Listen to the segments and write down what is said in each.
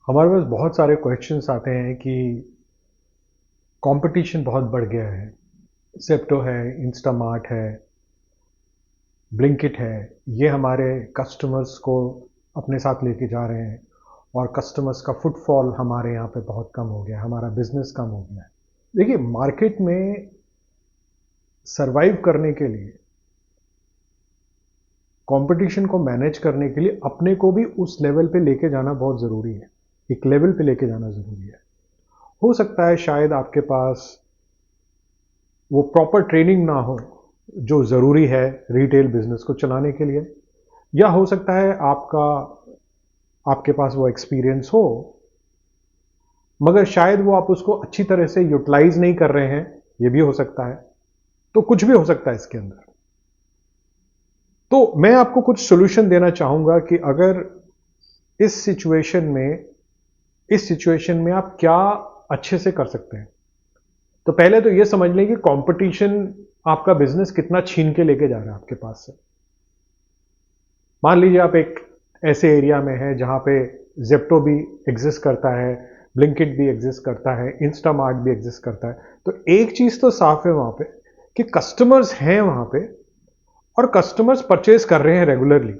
हमारे पास बहुत सारे क्वेश्चंस आते हैं कि कंपटीशन बहुत बढ़ गया है। ज़ेप्टो है, इंस्टामार्ट है, ब्लिंकिट है। ये हमारे कस्टमर्स को अपने साथ लेके जा रहे हैं और कस्टमर्स का फुटफॉल हमारे यहाँ पे बहुत कम हो गया है, हमारा बिजनेस कम हो गया है। देखिए, मार्केट में सरवाइव करने के लिए, कंपटीशन को मैनेज करने के लिए अपने को भी उस लेवल पे लेके जाना बहुत ज़रूरी है। एक लेवल पे लेके जाना ज़रूरी है। हो सकता है शायद आपके पास वो प्रॉपर ट्रेनिंग ना हो जो ज़रूरी है रिटेल बिजनेस को चलाने के लिए, या हो सकता है आपके पास वो एक्सपीरियंस हो, मगर शायद वो आप उसको अच्छी तरह से यूटिलाइज नहीं कर रहे हैं। ये भी हो सकता है। तो कुछ भी हो सकता है इसके अंदर। तो मैं आपको कुछ सोल्यूशन देना चाहूंगा कि अगर इस सिचुएशन में इस सिचुएशन में आप क्या अच्छे से कर सकते हैं। तो पहले तो ये समझ लें कि कंपटीशन आपका बिजनेस कितना छीन के लेके जा रहा है आपके पास से। मान लीजिए आप एक ऐसे एरिया में हैं जहां पे जेप्टो भी एग्जिस्ट करता है, ब्लिंकिट भी एग्जिस्ट करता है, इंस्टामार्ट भी एग्जिस्ट करता है। तो एक चीज तो साफ है वहां पे कि कस्टमर्स हैं वहां पे और कस्टमर्स परचेज कर रहे हैं रेगुलरली।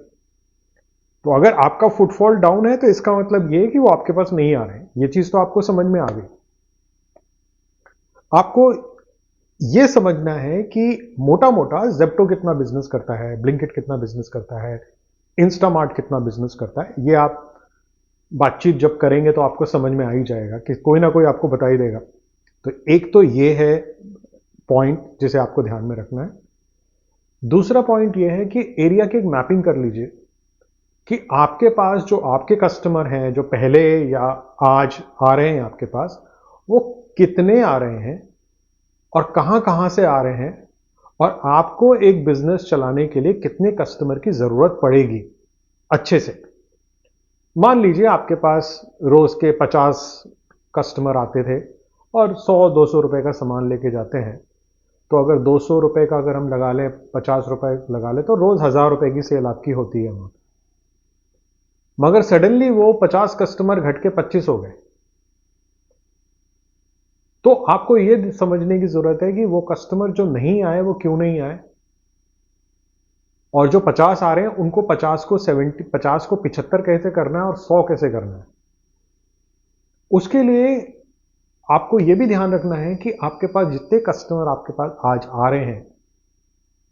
तो अगर आपका फुटफॉल डाउन है तो इसका मतलब ये है कि वो आपके पास नहीं आ रहे हैं। ये चीज तो आपको समझ में आ गई। आपको ये समझना है कि मोटा मोटा जेप्टो कितना बिजनेस करता है, ब्लिंकिट कितना बिजनेस करता है, इंस्टामार्ट कितना बिजनेस करता है। ये आप बातचीत जब करेंगे तो आपको समझ में आ ही जाएगा कि कोई ना कोई आपको बता ही देगा। तो एक तो ये है पॉइंट जिसे आपको ध्यान में रखना है। दूसरा पॉइंट ये है कि एरिया की एक मैपिंग कर लीजिए कि आपके पास जो आपके कस्टमर हैं जो पहले या आज आ रहे हैं आपके पास, वो कितने आ रहे हैं और कहां कहां से आ रहे हैं, और आपको एक बिजनेस चलाने के लिए कितने कस्टमर की जरूरत पड़ेगी अच्छे से। मान लीजिए आपके पास रोज के 50 कस्टमर आते थे और 100-200 रुपए का सामान लेके जाते हैं। तो अगर 200 रुपए का अगर हम लगा लें, 50 रुपए लगा लें, तो रोज 1000 रुपए की सेल आपकी होती है वहां। मगर सडनली वो 50 कस्टमर घट के 25 हो गए। तो आपको ये समझने की जरूरत है कि वो कस्टमर जो नहीं आए वो क्यों नहीं आए, और जो 50 आ रहे हैं उनको 50 को 75 कैसे करना है और 100 कैसे करना है। उसके लिए आपको यह भी ध्यान रखना है कि आपके पास जितने कस्टमर आपके पास आज आ रहे हैं,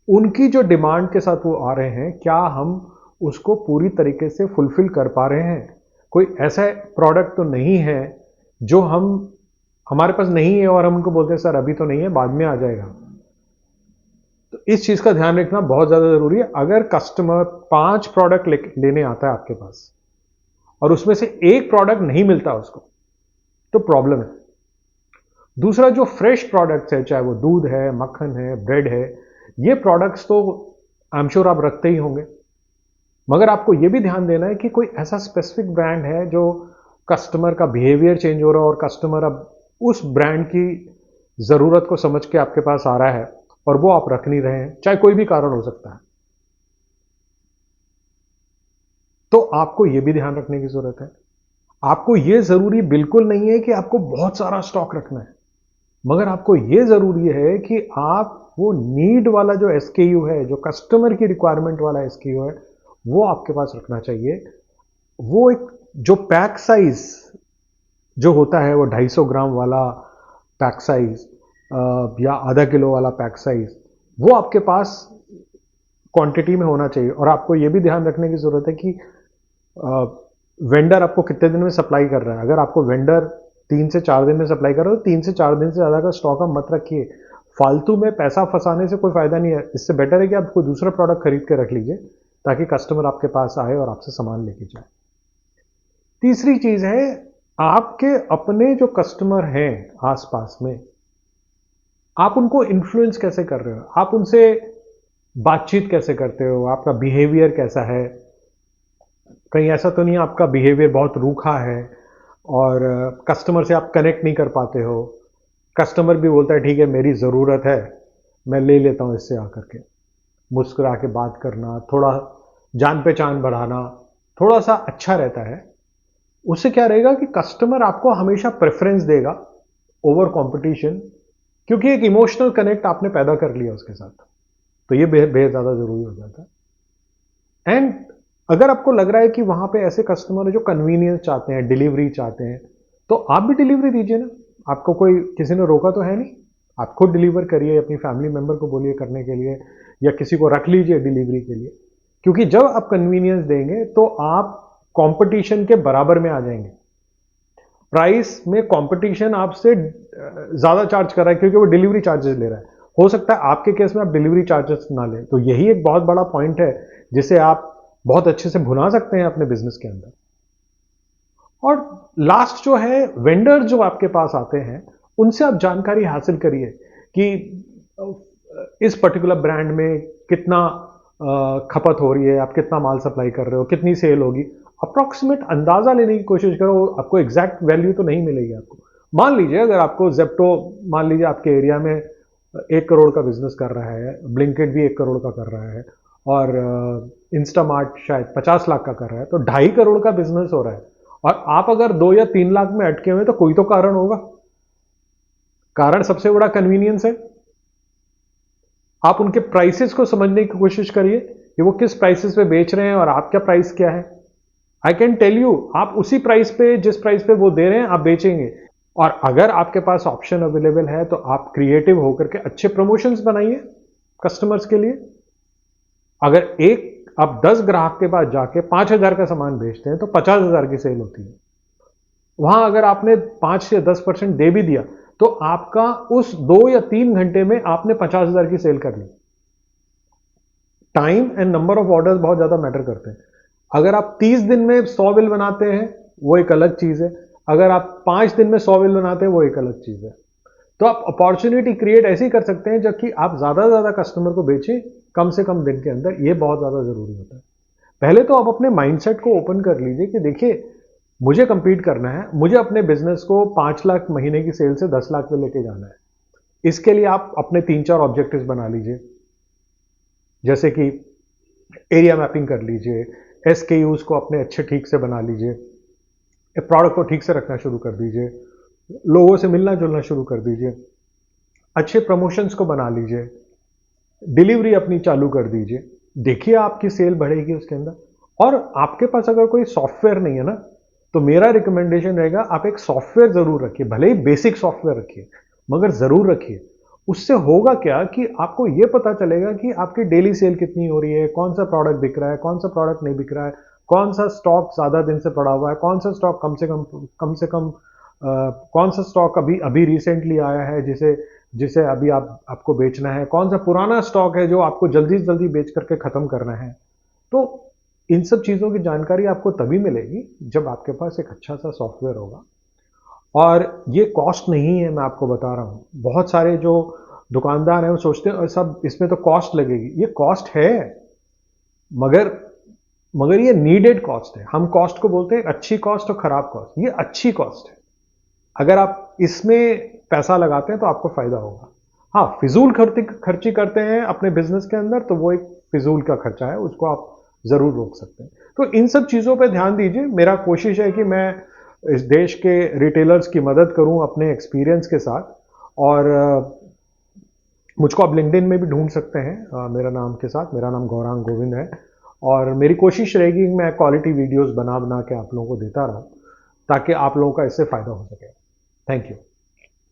उनकी जो डिमांड के साथ वो आ रहे हैं, क्या हम उसको पूरी तरीके से फुलफिल कर पा रहे हैं। कोई ऐसा प्रोडक्ट तो नहीं है जो हमारे पास नहीं है और हम उनको बोलते हैं सर अभी तो नहीं है, बाद में आ जाएगा। तो इस चीज का ध्यान रखना बहुत ज्यादा जरूरी है। अगर कस्टमर 5 प्रोडक्ट लेने आता है आपके पास और उसमें से एक प्रोडक्ट नहीं मिलता उसको, तो प्रॉब्लम है। दूसरा, जो फ्रेश प्रोडक्ट्स है, चाहे वो दूध है, मक्खन है, ब्रेड है, ये प्रोडक्ट्स तो आई एम श्योर आप रखते ही होंगे। मगर आपको ये भी ध्यान देना है कि कोई ऐसा स्पेसिफिक ब्रांड है जो कस्टमर का बिहेवियर चेंज हो रहा है और कस्टमर अब उस ब्रांड की जरूरत को समझ के आपके पास आ रहा है और वो आप रख नहीं रहे हैं, चाहे कोई भी कारण हो सकता है। तो आपको यह भी ध्यान रखने की जरूरत है। आपको यह जरूरी बिल्कुल नहीं है कि आपको बहुत सारा स्टॉक रखना है, मगर आपको यह जरूरी है कि आप वो नीड वाला जो एसकेयू है, जो कस्टमर की रिक्वायरमेंट वाला एसकेयू है, वो आपके पास रखना चाहिए। वो एक जो पैक साइज जो होता है, वो 250 ग्राम वाला पैक साइज या आधा किलो वाला पैक साइज, वो आपके पास क्वांटिटी में होना चाहिए। और आपको यह भी ध्यान रखने की जरूरत है कि वेंडर आपको कितने दिन में सप्लाई कर रहा है। अगर आपको वेंडर 3 से 4 दिन में सप्लाई कर रहा है तो 3 से 4 दिन से ज़्यादा का स्टॉक आप मत रखिए। फालतू में पैसा फंसाने से कोई फायदा नहीं है। इससे बेटर है कि आप कोई दूसरा प्रोडक्ट खरीद के रख लीजिए ताकि कस्टमर आपके पास आए और आपसे सामान लेके जाए। तीसरी चीज है, आपके अपने जो कस्टमर हैं आसपास में, आप उनको इन्फ्लुएंस कैसे कर रहे हो, आप उनसे बातचीत कैसे करते हो, आपका बिहेवियर कैसा है। कहीं ऐसा तो नहीं आपका बिहेवियर बहुत रूखा है और कस्टमर से आप कनेक्ट नहीं कर पाते हो। कस्टमर भी बोलता है ठीक है मेरी ज़रूरत है, मैं ले लेता हूँ इससे आकर के। मुस्कुरा के बात करना, थोड़ा जान पहचान बढ़ाना, थोड़ा सा अच्छा रहता है। उससे क्या रहेगा कि कस्टमर आपको हमेशा प्रेफरेंस देगा ओवर कंपटीशन, क्योंकि एक इमोशनल कनेक्ट आपने पैदा कर लिया उसके साथ। तो ये बेहद बेहद ज़्यादा ज़रूरी हो जाता है। एंड अगर आपको लग रहा है कि वहां पे ऐसे कस्टमर है जो कन्वीनियंस चाहते हैं, डिलीवरी चाहते हैं, तो आप भी डिलीवरी दीजिए ना। आपको कोई किसी ने रोका तो है नहीं। आप खुद डिलीवर करिए, अपनी फैमिली मेंबर को बोलिए करने के लिए, या किसी को रख लीजिए डिलीवरी के लिए। क्योंकि जब आप कन्वीनियंस देंगे तो आप कंपटीशन के बराबर में आ जाएंगे। प्राइस में कंपटीशन आपसे ज्यादा चार्ज कर रहा है क्योंकि वो डिलीवरी चार्जेस ले रहा है। हो सकता है आपके केस में आप डिलीवरी चार्जेस ना लें। तो यही एक बहुत बड़ा पॉइंट है जिसे आप बहुत अच्छे से भुना सकते हैं अपने बिजनेस के अंदर। और लास्ट जो है, वेंडर जो आपके पास आते हैं, उनसे आप जानकारी हासिल करिए कि इस पर्टिकुलर ब्रांड में कितना खपत हो रही है, आप कितना माल सप्लाई कर रहे हो, कितनी सेल होगी। अप्रॉक्सीमेट अंदाजा लेने की कोशिश करो। आपको एग्जैक्ट वैल्यू तो नहीं मिलेगी आपको। मान लीजिए अगर आपको जेप्टो, मान लीजिए आपके एरिया में 1 करोड़ का बिजनेस कर रहा है, ब्लिंकिट भी 1 करोड़ का कर रहा है, और इंस्टामार्ट शायद 50 लाख का कर रहा है, तो 2.5 करोड़ का बिजनेस हो रहा है। और आप अगर 2 या 3 लाख में अटके हुए, तो कोई तो कारण होगा। कारण सबसे बड़ा कन्वीनियंस है। आप उनके प्राइसेस को समझने की कोशिश करिए कि वो किस प्राइसेस पे बेच रहे हैं और आपका प्राइस क्या है। आई कैन टेल यू, आप उसी प्राइस पे, जिस प्राइस पे वो दे रहे हैं, आप बेचेंगे। और अगर आपके पास ऑप्शन अवेलेबल है तो आप क्रिएटिव होकर के अच्छे प्रमोशंस बनाइए कस्टमर्स के लिए। अगर आप 10 ग्राहक के पास जाके 5,000 का सामान बेचते हैं तो 50,000 की सेल होती है। वहां अगर आपने 5 या 10% दे भी दिया तो आपका उस 2 या 3 घंटे में आपने 50,000 की सेल कर ली। Time and number of orders बहुत ज्यादा मैटर करते हैं। अगर आप 30 दिन में 100 बिल बनाते हैं वो एक अलग चीज है। अगर आप 5 दिन में 100 बिल बनाते हैं वो एक अलग चीज है। तो आप अपॉर्चुनिटी क्रिएट ऐसे ही कर सकते हैं जबकि आप ज्यादा से ज्यादा कस्टमर को बेचें कम से कम दिन के अंदर। ये बहुत ज्यादा जरूरी होता है। पहले तो आप अपने माइंडसेट को ओपन कर लीजिए कि देखिए, मुझे कंपीट करना है, मुझे अपने बिजनेस को 5 लाख महीने की सेल से 10 लाख पे लेके जाना है। इसके लिए आप अपने 3-4 ऑब्जेक्टिव्स बना लीजिए। जैसे कि एरिया मैपिंग कर लीजिए, एसकेयूज को अपने अच्छे ठीक से बना लीजिए, प्रोडक्ट को ठीक से रखना शुरू कर दीजिए, लोगों से मिलना जुलना शुरू कर दीजिए, अच्छे प्रमोशंस को बना लीजिए, डिलीवरी अपनी चालू कर दीजिए। देखिए आपकी सेल बढ़ेगी उसके अंदर। और आपके पास अगर कोई सॉफ्टवेयर नहीं है ना, तो मेरा रिकमेंडेशन रहेगा आप एक सॉफ्टवेयर जरूर रखिए। भले ही बेसिक सॉफ्टवेयर रखिए, मगर जरूर रखिए। उससे होगा क्या कि आपको यह पता चलेगा कि आपकी डेली सेल कितनी हो रही है, कौन सा प्रोडक्ट बिक रहा है, कौन सा प्रोडक्ट नहीं बिक रहा है, कौन सा स्टॉक ज्यादा दिन से पड़ा हुआ है, कौन सा स्टॉक कम से कम कौन सा स्टॉक अभी अभी रिसेंटली आया है जिसे जिसे अभी आपको बेचना है, कौन सा पुराना स्टॉक है जो आपको जल्दी से जल्दी बेच करके खत्म करना है। तो इन सब चीजों की जानकारी आपको तभी मिलेगी जब आपके पास एक अच्छा सा सॉफ्टवेयर होगा। और ये कॉस्ट नहीं है, मैं आपको बता रहा हूं। बहुत सारे जो दुकानदार हैं वो सोचते हैं सब इसमें तो कॉस्ट लगेगी। ये कॉस्ट है, मगर मगर ये नीडेड कॉस्ट है। हम कॉस्ट को बोलते हैं अच्छी कॉस्ट और खराब कॉस्ट। ये अच्छी कॉस्ट है। अगर आप इसमें पैसा लगाते हैं तो आपको फायदा होगा। हाँ, फिजूल खर्ची करते हैं अपने बिजनेस के अंदर तो वो एक फिजूल का खर्चा है, उसको आप जरूर रोक सकते हैं। तो इन सब चीजों पे ध्यान दीजिए। मेरा कोशिश है कि मैं इस देश के रिटेलर्स की मदद करूं अपने एक्सपीरियंस के साथ। और मुझको आप लिंक्डइन में भी ढूंढ सकते हैं मेरा नाम के साथ। मेरा नाम गौरांग गोविंद है। और मेरी कोशिश रहेगी कि मैं क्वालिटी वीडियोस बना बना के आप लोगों को देता रहूं ताकि आप लोगों का इससे फायदा हो सके। Thank you.